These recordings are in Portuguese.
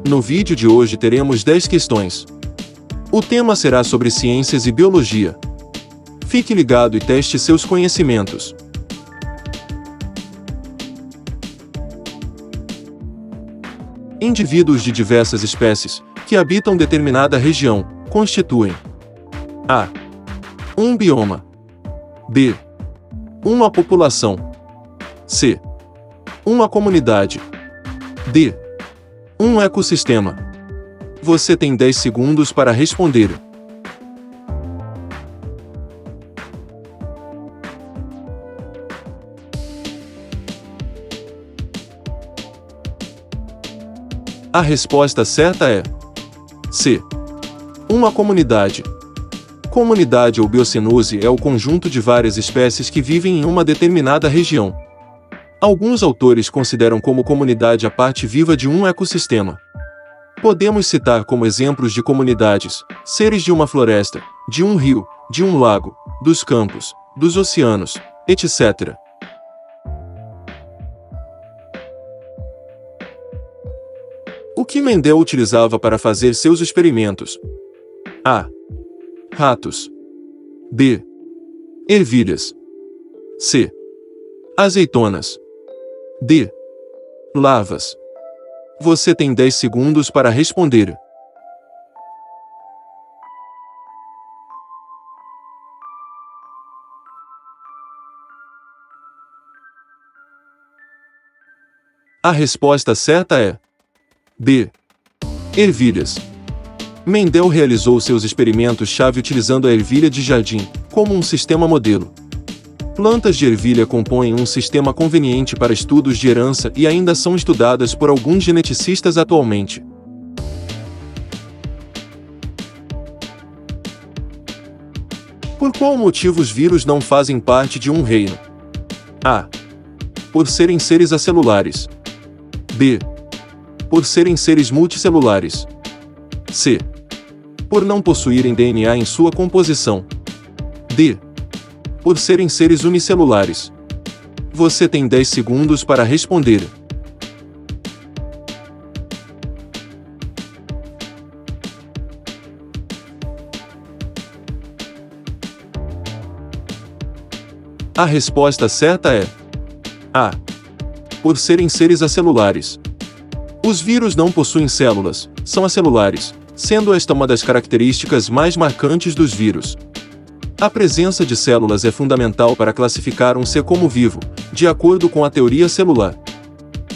No vídeo de hoje teremos 10 questões. O tema será sobre ciências e biologia. Fique ligado e teste seus conhecimentos. Indivíduos de diversas espécies, que habitam determinada região, constituem A. Um bioma. B. Uma população. C. Uma comunidade. D. Um ecossistema. Você tem 10 segundos para responder. A resposta certa é C. Uma comunidade. Comunidade ou biocenose é o conjunto de várias espécies que vivem em uma determinada região. Alguns autores consideram como comunidade a parte viva de um ecossistema. Podemos citar como exemplos de comunidades, seres de uma floresta, de um rio, de um lago, dos campos, dos oceanos, etc. O que Mendel utilizava para fazer seus experimentos? A. Ratos. B. Ervilhas. C. Azeitonas. D. Larvas. Você tem 10 segundos para responder. A resposta certa é B. Ervilhas. Mendel realizou seus experimentos-chave utilizando a ervilha de jardim como um sistema modelo. Plantas de ervilha compõem um sistema conveniente para estudos de herança e ainda são estudadas por alguns geneticistas atualmente. Por qual motivo os vírus não fazem parte de um reino? A. Por serem seres acelulares. B. Por serem seres multicelulares. C. Por não possuírem DNA em sua composição. D. Por serem seres unicelulares. Você tem 10 segundos para responder. A resposta certa é A. Por serem seres acelulares. Os vírus não possuem células, são acelulares, sendo esta uma das características mais marcantes dos vírus. A presença de células é fundamental para classificar um ser como vivo, de acordo com a teoria celular.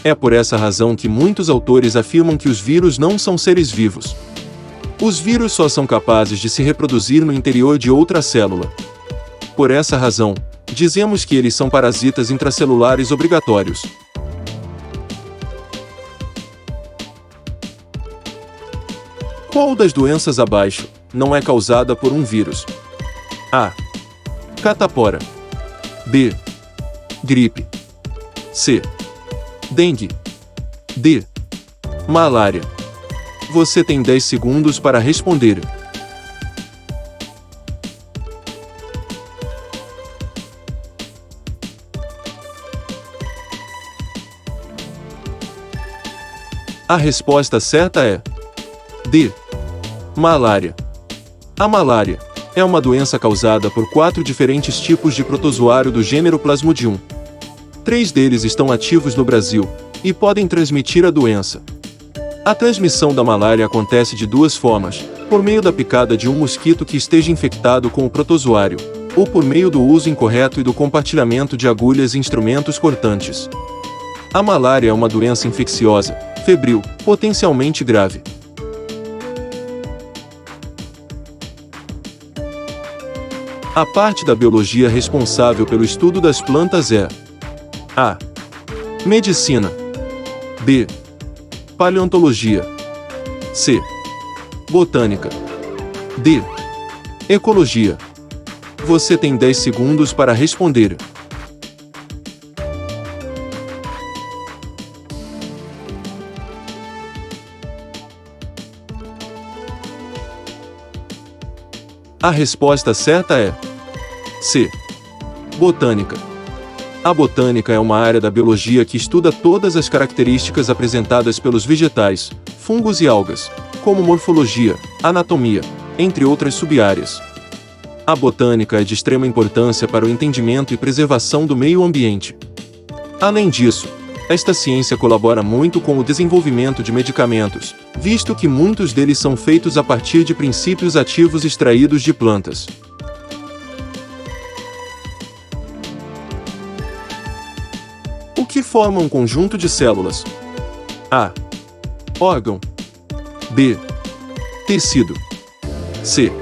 É por essa razão que muitos autores afirmam que os vírus não são seres vivos. Os vírus só são capazes de se reproduzir no interior de outra célula. Por essa razão, dizemos que eles são parasitas intracelulares obrigatórios. Qual das doenças abaixo não é causada por um vírus? A. Catapora. B. Gripe. C. Dengue. D. Malária. Você tem 10 segundos para responder. A resposta certa é D. Malária. A malária é uma doença causada por 4 diferentes tipos de protozoário do gênero Plasmodium. 3 deles estão ativos no Brasil e podem transmitir a doença. A transmissão da malária acontece de 2 formas: por meio da picada de um mosquito que esteja infectado com o protozoário, ou por meio do uso incorreto e do compartilhamento de agulhas e instrumentos cortantes. A malária é uma doença infecciosa, febril, potencialmente grave. A parte da biologia responsável pelo estudo das plantas é A. Medicina. B. Paleontologia. C. Botânica. D. Ecologia. Você tem 10 segundos para responder. A resposta certa é C. Botânica. A botânica é uma área da biologia que estuda todas as características apresentadas pelos vegetais, fungos e algas, como morfologia, anatomia, entre outras sub-áreas. A botânica é de extrema importância para o entendimento e preservação do meio ambiente. Além disso, esta ciência colabora muito com o desenvolvimento de medicamentos, visto que muitos deles são feitos a partir de princípios ativos extraídos de plantas. O que forma um conjunto de células? A. Órgão. B. Tecido. C.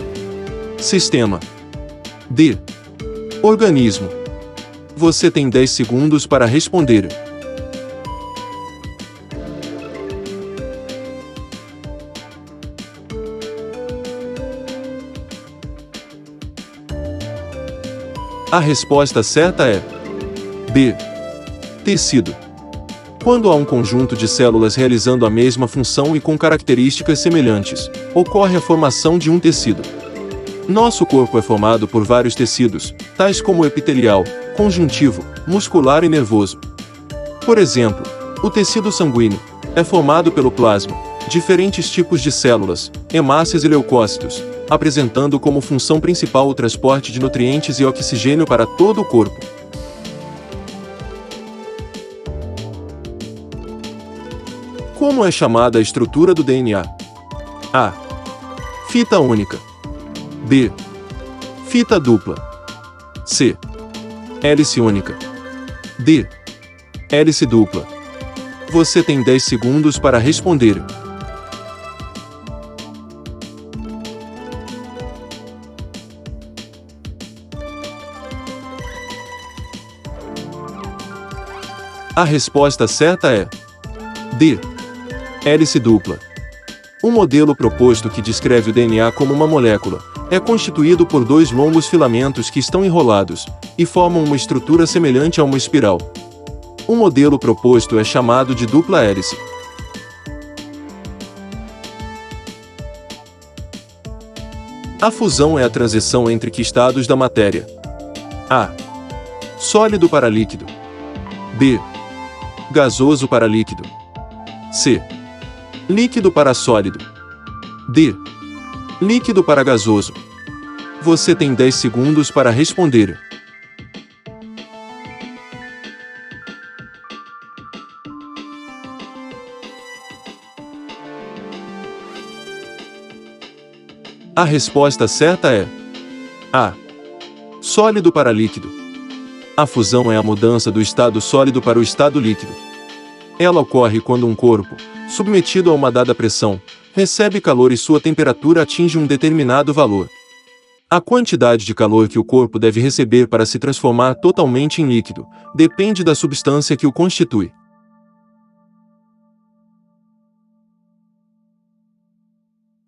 Sistema. D. Organismo. Você tem 10 segundos para responder. A resposta certa é B. Tecido. Quando há um conjunto de células realizando a mesma função e com características semelhantes, ocorre a formação de um tecido. Nosso corpo é formado por vários tecidos, tais como o epitelial, conjuntivo, muscular e nervoso. Por exemplo, o tecido sanguíneo é formado pelo plasma, diferentes tipos de células, hemácias e leucócitos, apresentando como função principal o transporte de nutrientes e oxigênio para todo o corpo. Como é chamada a estrutura do DNA? A. Fita única. B. Fita dupla. C. Hélice única. D. Hélice dupla. Você tem 10 segundos para responder. A resposta certa é D. Hélice dupla. O modelo proposto que descreve o DNA como uma molécula é constituído por 2 longos filamentos que estão enrolados e formam uma estrutura semelhante a uma espiral. O modelo proposto é chamado de dupla hélice. A fusão é a transição entre que estados da matéria? A. Sólido para líquido. B. Gasoso para líquido. C. Líquido para sólido. D. Líquido para gasoso. Você tem 10 segundos para responder. A resposta certa é A. Sólido para líquido. A fusão é a mudança do estado sólido para o estado líquido. Ela ocorre quando um corpo, submetido a uma dada pressão, recebe calor e sua temperatura atinge um determinado valor. A quantidade de calor que o corpo deve receber para se transformar totalmente em líquido depende da substância que o constitui.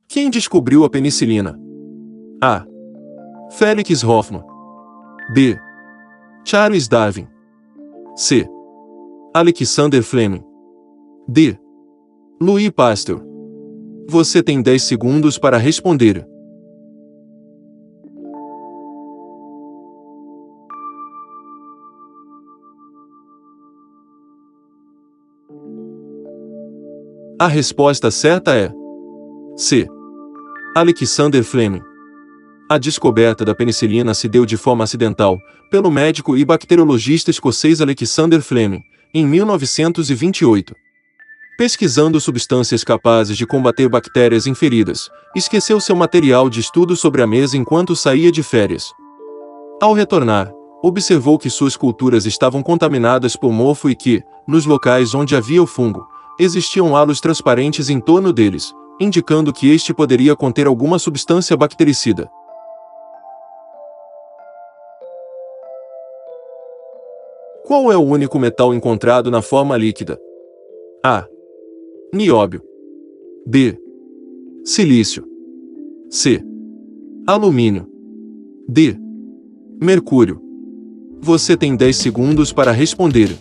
Quem descobriu a penicilina? A. Felix Hoffmann. B. Charles Darwin. C. Alexander Fleming. D. Louis Pasteur. Você tem 10 segundos para responder. A resposta certa é C. Alexander Fleming. A descoberta da penicilina se deu de forma acidental, pelo médico e bacteriologista escocês Alexander Fleming, em 1928. Pesquisando substâncias capazes de combater bactérias em feridas, esqueceu seu material de estudo sobre a mesa enquanto saía de férias. Ao retornar, observou que suas culturas estavam contaminadas por mofo e que, nos locais onde havia o fungo, existiam halos transparentes em torno deles, indicando que este poderia conter alguma substância bactericida. Qual é o único metal encontrado na forma líquida? A. Nióbio. B. Silício. C. Alumínio. D. Mercúrio. Você tem 10 segundos para responder.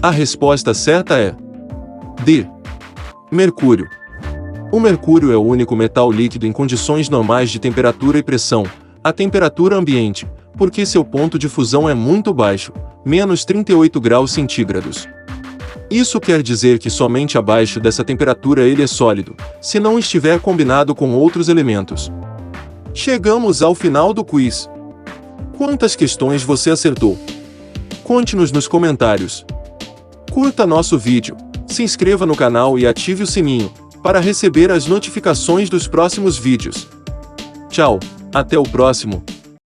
A resposta certa é D. Mercúrio. O mercúrio é o único metal líquido em condições normais de temperatura e pressão, a temperatura ambiente, porque seu ponto de fusão é muito baixo, menos 38 graus centígrados. Isso quer dizer que somente abaixo dessa temperatura ele é sólido, se não estiver combinado com outros elementos. Chegamos ao final do quiz. Quantas questões você acertou? Conte-nos nos comentários. Curta nosso vídeo, se inscreva no canal e ative o sininho, para receber as notificações dos próximos vídeos. Tchau, até o próximo.